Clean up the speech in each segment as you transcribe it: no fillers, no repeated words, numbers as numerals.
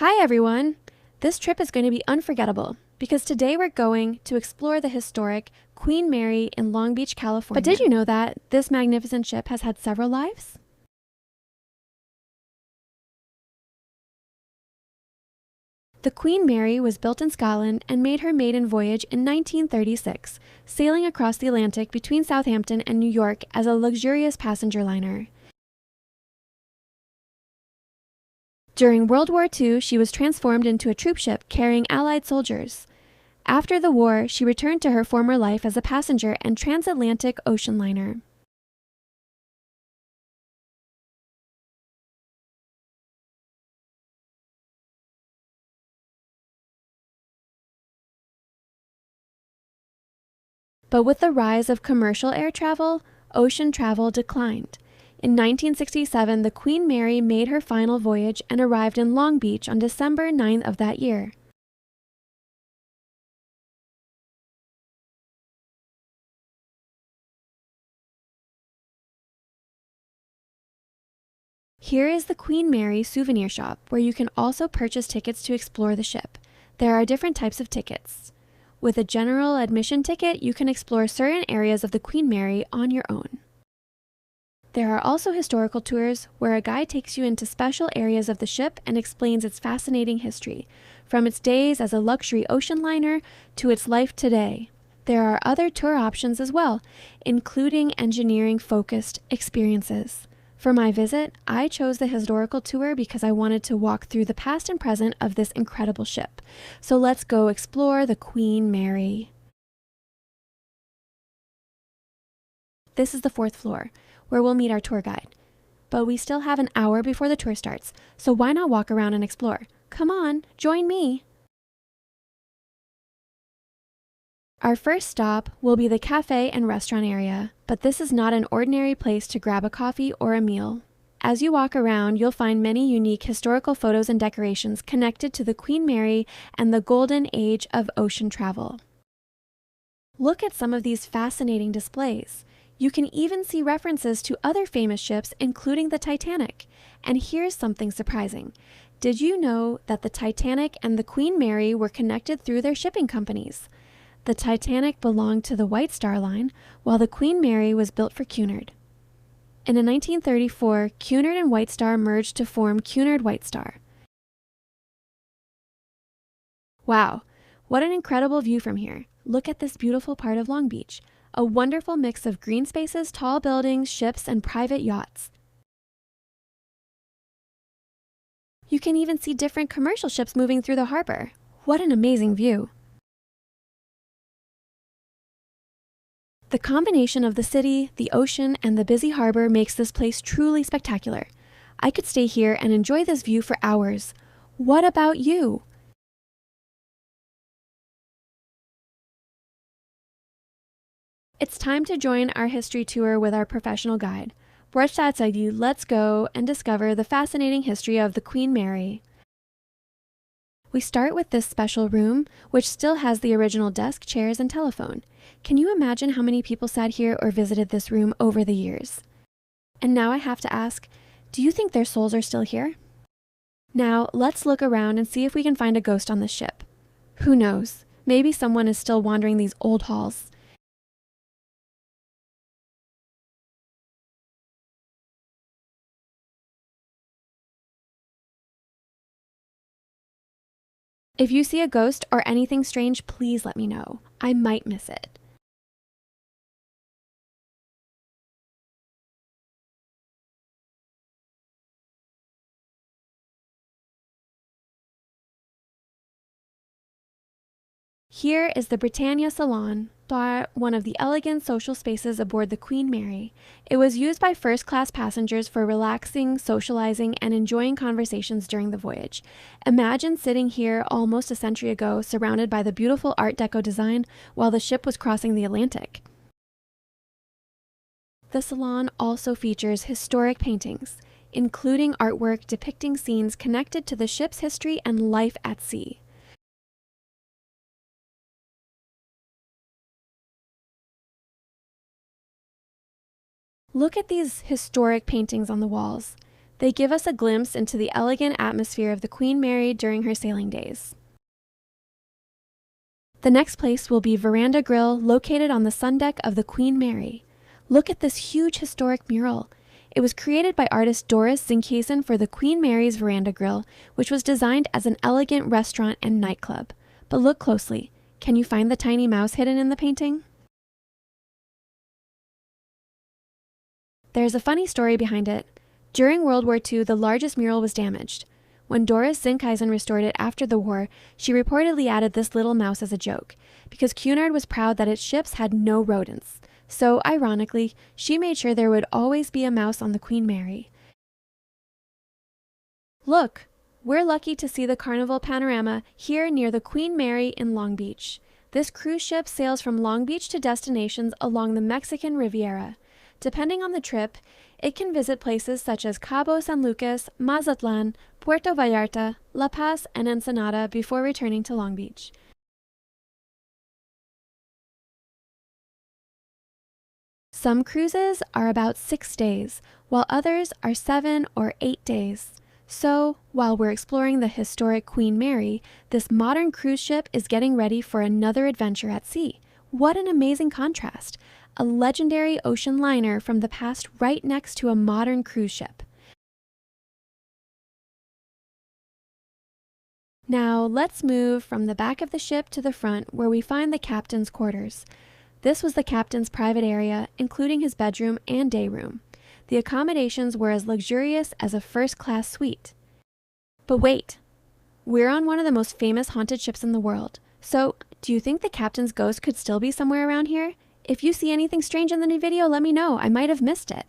Hi everyone! This trip is going to be unforgettable because today we're going to explore the historic Queen Mary in Long Beach, California. But did you know that this magnificent ship has had several lives? The Queen Mary was built in Scotland and made her maiden voyage in 1936, sailing across the Atlantic between Southampton and New York as a luxurious passenger liner. During World War II, she was transformed into a troop ship carrying Allied soldiers. After the war, she returned to her former life as a passenger and transatlantic ocean liner. But with the rise of commercial air travel, ocean travel declined. In 1967, the Queen Mary made her final voyage and arrived in Long Beach on December 9th of that year. Here is the Queen Mary souvenir shop, where you can also purchase tickets to explore the ship. There are different types of tickets. With a general admission ticket, you can explore certain areas of the Queen Mary on your own. There are also historical tours where a guide takes you into special areas of the ship and explains its fascinating history, from its days as a luxury ocean liner to its life today. There are other tour options as well, including engineering-focused experiences. For my visit, I chose the historical tour because I wanted to walk through the past and present of this incredible ship. So let's go explore the Queen Mary. This is the 4th floor, where we'll meet our tour guide. But we still have an hour before the tour starts, so why not walk around and explore? Come on, join me! Our first stop will be the cafe and restaurant area, but this is not an ordinary place to grab a coffee or a meal. As you walk around, you'll find many unique historical photos and decorations connected to the Queen Mary and the golden age of ocean travel. Look at some of these fascinating displays. You can even see references to other famous ships, including the Titanic. And here's something surprising. Did you know that the Titanic and the Queen Mary were connected through their shipping companies? The Titanic belonged to the White Star Line, while the Queen Mary was built for Cunard. In 1934, Cunard and White Star merged to form Cunard White Star. Wow, what an incredible view from here. Look at this beautiful part of Long Beach. A wonderful mix of green spaces, tall buildings, ships, and private yachts. You can even see different commercial ships moving through the harbor. What an amazing view. The combination of the city, the ocean, and the busy harbor makes this place truly spectacular. I could stay here and enjoy this view for hours. What about you? It's time to join our history tour with our professional guide. Brush Saidi, let's go and discover the fascinating history of the Queen Mary. We start with this special room, which still has the original desk, chairs, and telephone. Can you imagine how many people sat here or visited this room over the years? And now I have to ask, do you think their souls are still here? Now, let's look around and see if we can find a ghost on this ship. Who knows? Maybe someone is still wandering these old halls. If you see a ghost or anything strange, please let me know. I might miss it. Here is the Britannia Salon, one of the elegant social spaces aboard the Queen Mary. It was used by first-class passengers for relaxing, socializing, and enjoying conversations during the voyage. Imagine sitting here almost a century ago, surrounded by the beautiful Art Deco design while the ship was crossing the Atlantic. The salon also features historic paintings, including artwork depicting scenes connected to the ship's history and life at sea. Look at these historic paintings on the walls. They give us a glimpse into the elegant atmosphere of the Queen Mary during her sailing days. The next place will be Veranda Grill, located on the sun deck of the Queen Mary. Look at this huge historic mural. It was created by artist Doris Zinkhasen for the Queen Mary's Veranda Grill, which was designed as an elegant restaurant and nightclub. But look closely. Can you find the tiny mouse hidden in the painting? There's a funny story behind it. During World War II, the largest mural was damaged. When Doris Zinkhasen restored it after the war, she reportedly added this little mouse as a joke, because Cunard was proud that its ships had no rodents. So, ironically, she made sure there would always be a mouse on the Queen Mary. Look! We're lucky to see the Carnival panorama here near the Queen Mary in Long Beach. This cruise ship sails from Long Beach to destinations along the Mexican Riviera. Depending on the trip, it can visit places such as Cabo San Lucas, Mazatlan, Puerto Vallarta, La Paz, and Ensenada before returning to Long Beach. Some cruises are about 6 days, while others are 7 or 8 days. So, while we're exploring the historic Queen Mary, this modern cruise ship is getting ready for another adventure at sea. What an amazing contrast! A legendary ocean liner from the past right next to a modern cruise ship. Now, let's move from the back of the ship to the front where we find the captain's quarters. This was the captain's private area, including his bedroom and day room. The accommodations were as luxurious as a first-class suite. But wait, we're on one of the most famous haunted ships in the world. So, do you think the captain's ghost could still be somewhere around here? If you see anything strange in the new video, let me know. I might have missed it.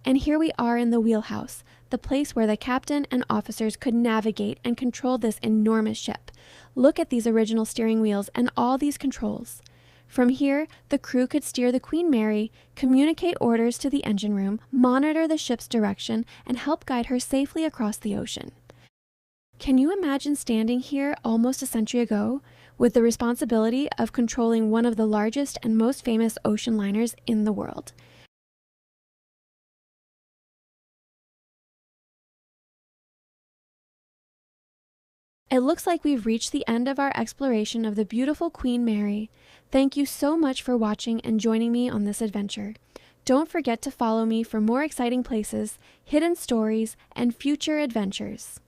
And here we are in the wheelhouse, the place where the captain and officers could navigate and control this enormous ship. Look at these original steering wheels and all these controls. From here, the crew could steer the Queen Mary, communicate orders to the engine room, monitor the ship's direction, and help guide her safely across the ocean. Can you imagine standing here almost a century ago with the responsibility of controlling one of the largest and most famous ocean liners in the world? It looks like we've reached the end of our exploration of the beautiful Queen Mary. Thank you so much for watching and joining me on this adventure. Don't forget to follow me for more exciting places, hidden stories, and future adventures.